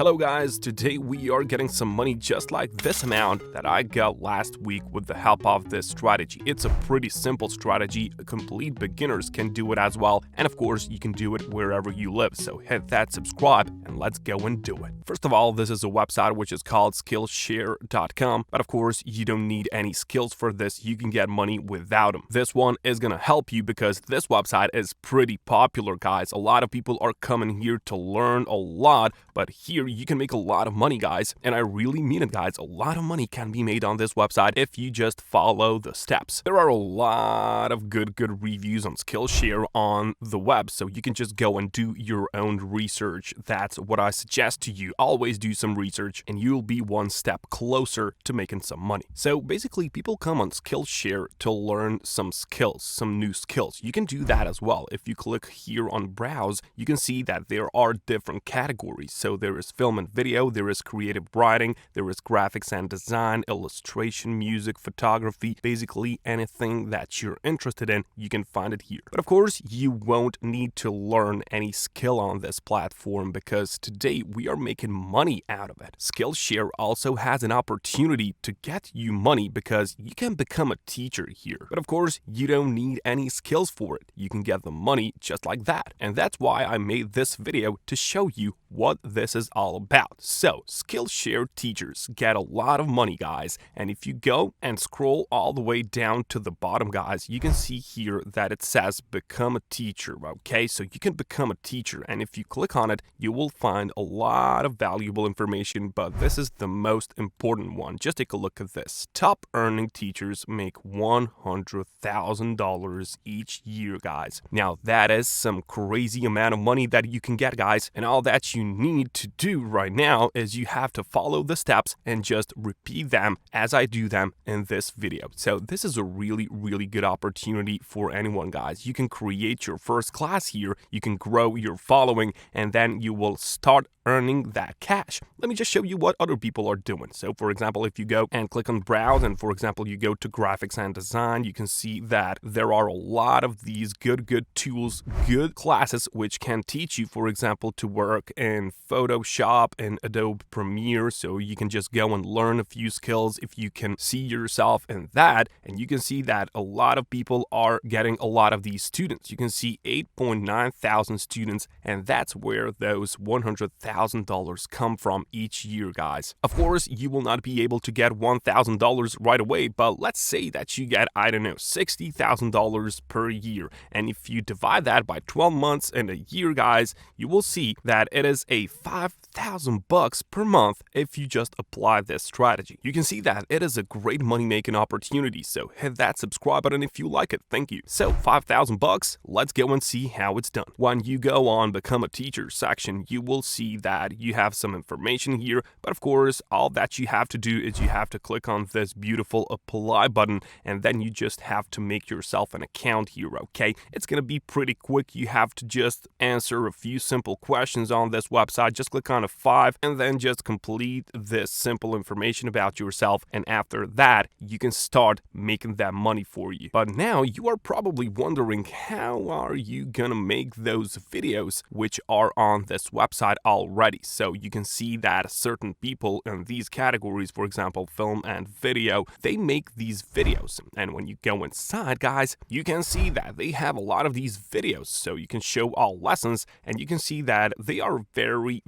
Hello guys, today we are getting some money just like this amount that I got last week with the help of this strategy. It's a pretty simple strategy, complete beginners can do it as well, and of course you can do it wherever you live, so hit that subscribe and let's go and do it. First of all, this is a website which is called Skillshare.com, but of course you don't need any skills for this, you can get money without them. This one is gonna help you because this website is pretty popular, guys. A lot of people are coming here to learn a lot, but here you can make a lot of money, guys, and I really mean it, guys. A lot of money can be made on this website if you just follow the steps. There are a lot of good reviews on Skillshare on the web, so you can just go and do your own research. That's what I suggest to you. Always do some research and you'll be one step closer to making some money. So basically, people come on Skillshare to learn some skills, some new skills. You can do that as well. If you click here on browse, you can see that there are different categories. So there is film and video, there is creative writing, there is graphics and design, illustration, music, photography, basically anything that you're interested in, you can find it here. But of course, you won't need to learn any skill on this platform because today we are making money out of it. Skillshare also has an opportunity to get you money because you can become a teacher here. But of course, you don't need any skills for it. You can get the money just like that. And that's why I made this video to show you what this is all about. So, Skillshare teachers get a lot of money, guys, and if you go and scroll all the way down to the bottom, guys, you can see here that it says become a teacher, okay? So you can become a teacher, and if you click on it, you will find a lot of valuable information, but this is the most important one. Just take a look at this. Top earning teachers make $100,000 each year, guys. Now, that is some crazy amount of money that you can get, guys, and all that you need to do right now is you have to follow the steps and just repeat them as I do them in this video. So this is a really good opportunity for anyone, guys. You can create your first class here, you can grow your following, and then you will start earning that cash. Let me just show you what other people are doing. So for example, if you go and click on browse and for example you go to graphics and design, you can see that there are a lot of these good tools, good classes which can teach you, for example, to work in Photoshop and Adobe Premiere. So you can just go and learn a few skills if you can see yourself in that, and you can see that a lot of people are getting a lot of these students. You can see 8.9 thousand students, and that's where those $100,000 come from each year, guys. Of course, you will not be able to get $1,000 right away, but let's say that you get, I don't know, $60,000 per year. And if you divide that by 12 months and a year, guys, you will see that it is a $5,000 per month if you just apply this strategy. You can see that it is a great money-making opportunity, so hit that subscribe button if you like it. Thank you. So $5,000, let's go and see how it's done. When you go on Become a Teacher section, you will see that you have some information here, but of course, all that you have to do is you have to click on this beautiful apply button, and then you just have to make yourself an account here, okay? It's gonna be pretty quick. You have to just answer a few simple questions on this website. Just click on a 5 and then just complete this simple information about yourself, and after that, you can start making that money for you. But now you are probably wondering, how are you gonna make those videos which are on this website already? So you can see that certain people in these categories, for example, film and video, they make these videos. And when you go inside, guys, you can see that they have a lot of these videos. So you can show all lessons, and you can see that they are very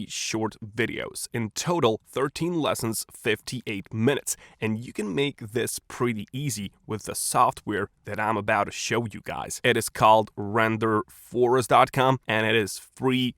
short videos. In total, 13 lessons, 58 minutes. And you can make this pretty easy with the software that I'm about to show you guys. It is called renderforest.com, and it is free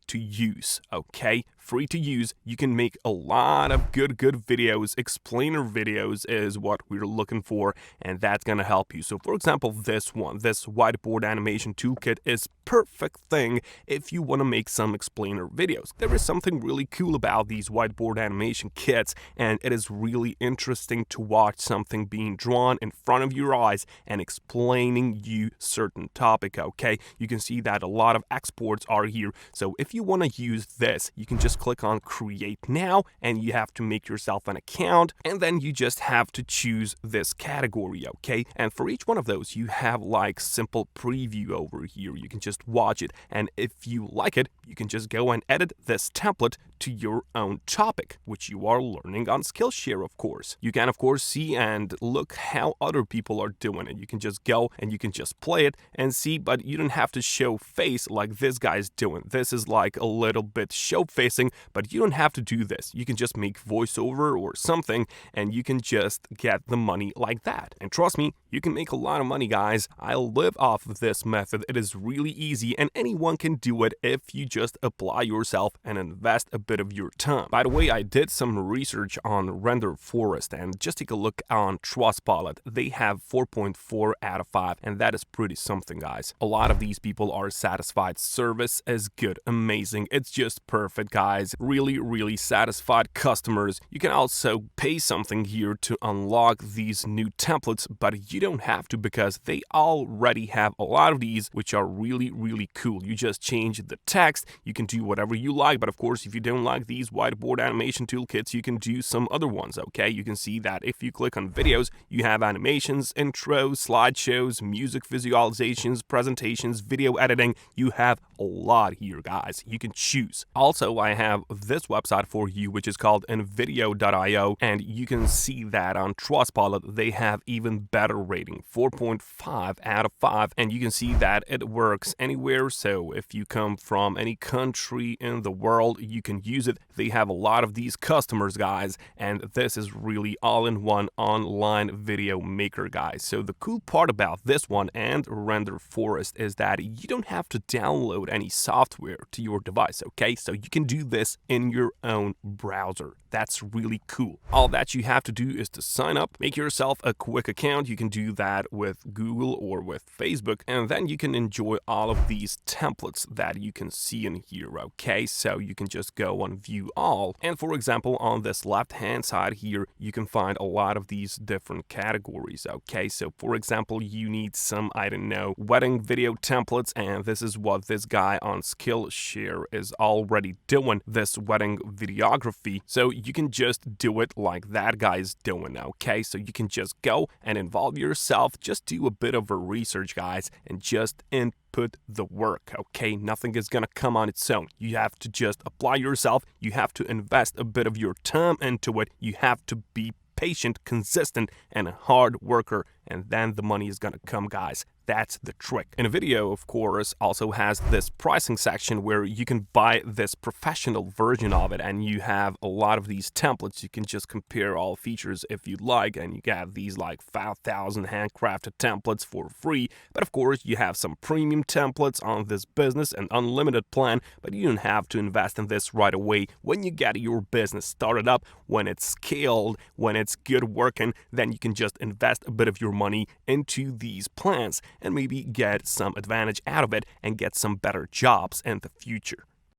to use, okay? Free to use. You can make a lot of good videos. Explainer videos is what we're looking for, and that's gonna help you. So for example, this whiteboard animation toolkit is perfect thing if you want to make some explainer videos. There is something really cool about these whiteboard animation kits, and it is really interesting to watch something being drawn in front of your eyes and explaining you certain topic, okay? You can see that a lot of exports are here. So if you want to use this, you can just just click on create now, and you have to make yourself an account, and then you just have to choose this category, okay? And for each one of those, you have like simple preview over here. You can just watch it, and if you like it, you can just go and edit this template to your own topic, which you are learning on Skillshare, of course. You can, of course, see and look how other people are doing it. You can just go and you can just play it and see, but you don't have to show face like this guy's doing. This is like a little bit show facing, but you don't have to do this. You can just make voiceover or something, and you can just get the money like that. And trust me, you can make a lot of money, guys. I live off of this method. It is really easy, and anyone can do it if you just apply yourself and invest a bit of your time. By the way, I did some research on Render Forest, and just take a look on Trustpilot. They have 4.4 out of 5, and that is pretty something, guys. A lot of these people are satisfied. Service is good, amazing. It's just perfect, guys. Really, really satisfied customers. You can also pay something here to unlock these new templates, but you don't have to because they already have a lot of these, which are really, really cool. You just change the text. You can do whatever you like, but of course, if you don't like these whiteboard animation toolkits, you can do some other ones, okay? You can see that if you click on videos, you have animations, intros, slideshows, music visualizations, presentations, video editing. You have a lot here, guys. You can choose. Also, I have this website for you, which is called nvideo.io, and you can see that on Trustpilot, they have even better rating, 4.5 out of 5, and you can see that it works anywhere. So if you come from any country in the world, you can use it. They have a lot of these customers, guys, and this is really all-in-one online video maker, guys. So the cool part about this one and Render Forest is that you don't have to download any software to your device, okay? So you can do this in your own browser. That's really cool. All that you have to do is to sign up, make yourself a quick account. You can do that with Google or with Facebook, and then you can enjoy all of these templates that you can see in here, okay? So you can just go on view all, and for example, on this left hand side here, you can find a lot of these different categories, okay? So for example, you need some, I don't know, wedding video templates, and this is what this guy on Skillshare is already doing, this wedding videography. So you can just do it like that guy's doing, okay? So you can just go and involve yourself, just do a bit of a research, guys, and just input the work, okay? Nothing is gonna come on its own. You have to just apply yourself. You have to invest a bit of your time into it. You have to be patient, consistent, and a hard worker, and then the money is gonna come, guys. That's the trick. And a video, of course, also has this pricing section where you can buy this professional version of it, and you have a lot of these templates. You can just compare all features if you'd like, and you have these like 5,000 handcrafted templates for free. But of course, you have some premium templates on this business and unlimited plan, but you don't have to invest in this right away. When you get your business started up, when it's scaled, when it's good working, then you can just invest a bit of your money into these plans and maybe get some advantage out of it and get some better jobs in the future.